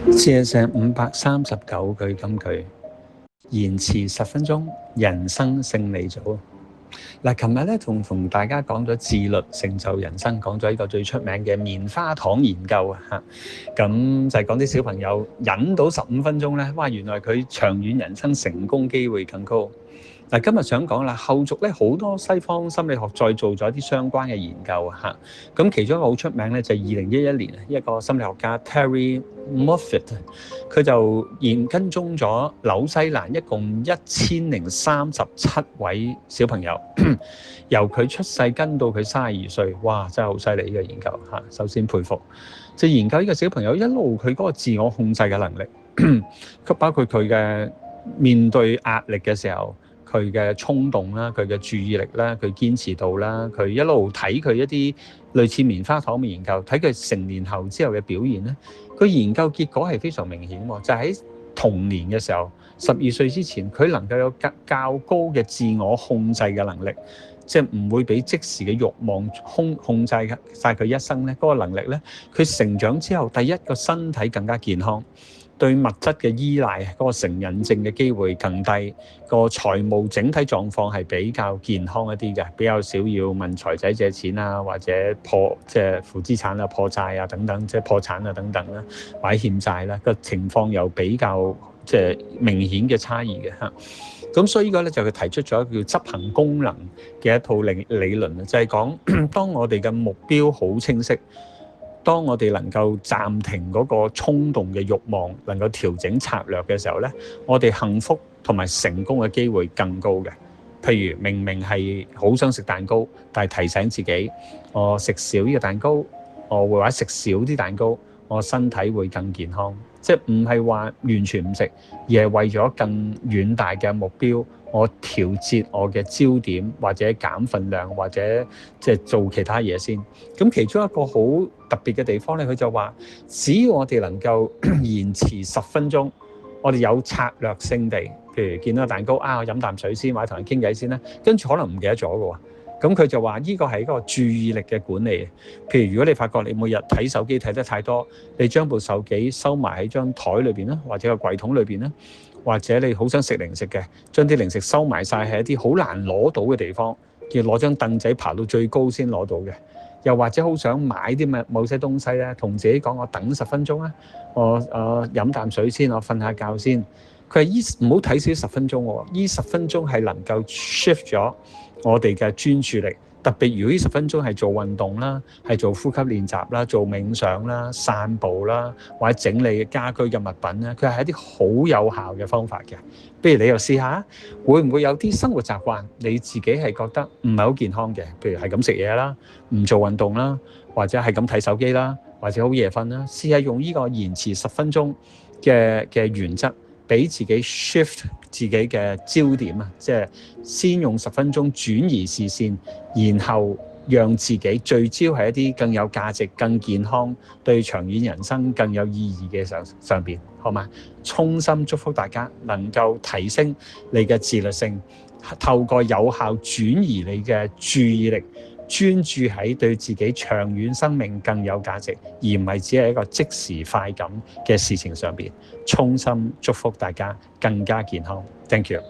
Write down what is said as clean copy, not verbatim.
CSM 539句金句，延遲10分鐘，人生勝利組。嗱，琴日咧同大家講咗自律成就人生，講咗呢個最出名嘅棉花糖研究啊嚇，咁就係講啲小朋友忍到15分鐘咧，哇！原來佢長遠人生成功機會更高。嗱，今日想講啦，後續咧好多西方心理學再做咗啲相關嘅研究嚇，咁其中一個好出名咧就係2011年一個心理學家 Terry Moffitt， 佢就跟蹤咗紐西蘭一共1037位小朋友，由佢出世跟到佢32歲，哇！真係好犀利呢個研究嚇，首先佩服。就研究呢個小朋友一路佢嗰個自我控制嘅能力，包括佢嘅面對壓力嘅時候，佢嘅衝動啦，佢嘅注意力啦，佢堅持度啦，佢一路睇佢一啲類似棉花糖嘅研究，睇佢成年後之後嘅表現咧，佢研究結果係非常明顯喎，就係喺童年嘅時候，12歲之前，佢能夠有較高嘅自我控制嘅能力，即係唔會俾即時嘅慾望控制晒佢一生咧，嗰個能力咧，佢成長之後，第一個身體更加健康。對物質嘅依賴，嗰個成癮症嘅機會更低，個財務整體狀況係比較健康一啲嘅，比較少要問財仔借錢啊，或者即係負資產啊、破債啊等等，即係破產啊等等啦，或者欠債啦，個情況又比較即係明顯嘅差異嘅嚇。咁所以呢個咧就佢提出咗一個叫執行功能嘅一套理論，就係講當我哋嘅目標好清晰。當我哋能夠暫停嗰個衝動嘅慾望，能夠調整策略嘅時候咧，我哋幸福同埋成功嘅機會更高嘅。譬如明明係好想食蛋糕，但係提醒自己，我食少呢個蛋糕，我會話食少啲蛋糕，我身體會更健康。即係唔係話完全唔食，而係為咗更遠大嘅目標，我調節我嘅焦點，或者減份量，或者即係做其他嘢先。咁其中一個好特別嘅地方咧，佢就話，只要我哋能夠延遲10分鐘，我哋有策略性地，譬如見到個蛋糕啊，我飲啖水先，或者同人傾偈先啦，跟住可能唔記得咗嘅喎。咁佢就話呢個係一個注意力嘅管理。譬如如果你發覺你每日睇手機睇得太多，你將部手機收埋喺張台裏邊啦，或者個櫃桶裏邊啦，或者你好想食零食嘅，將啲零食收埋晒喺一啲好難攞到嘅地方，要攞張凳仔爬到最高先攞到嘅。又或者好想買啲某些東西咧，同自己講我等10分鐘啦，我飲啖水先，我瞓下覺先。佢係唔好睇少10分鐘喎，呢10分鐘係能夠 shift 咗我哋嘅專注力。特別如果呢10分鐘係做運動啦，係做呼吸練習啦，做冥想啦、散步啦，或者整理家居嘅物品咧，佢係一啲好有效嘅方法嘅。不如你又試下，會唔會有啲生活習慣你自己係覺得唔係好健康嘅？譬如係咁食嘢啦，唔做運動啦，或者係咁睇手機啦，或者好夜瞓啦，試下用呢個延遲10分鐘嘅原則，俾自己 shift 自己嘅焦點啊，即係先用10分鐘轉移視線，然後讓自己聚焦喺一啲更有價值、更健康、對長遠人生更有意義嘅上邊，好嗎？衷心祝福大家能夠提升你嘅自律性，透過有效轉移你嘅注意力，專注喺對自己長遠生命更有價值，而唔係只係一個即時快感嘅事情上邊。衷心祝福大家更加健康。Thank you。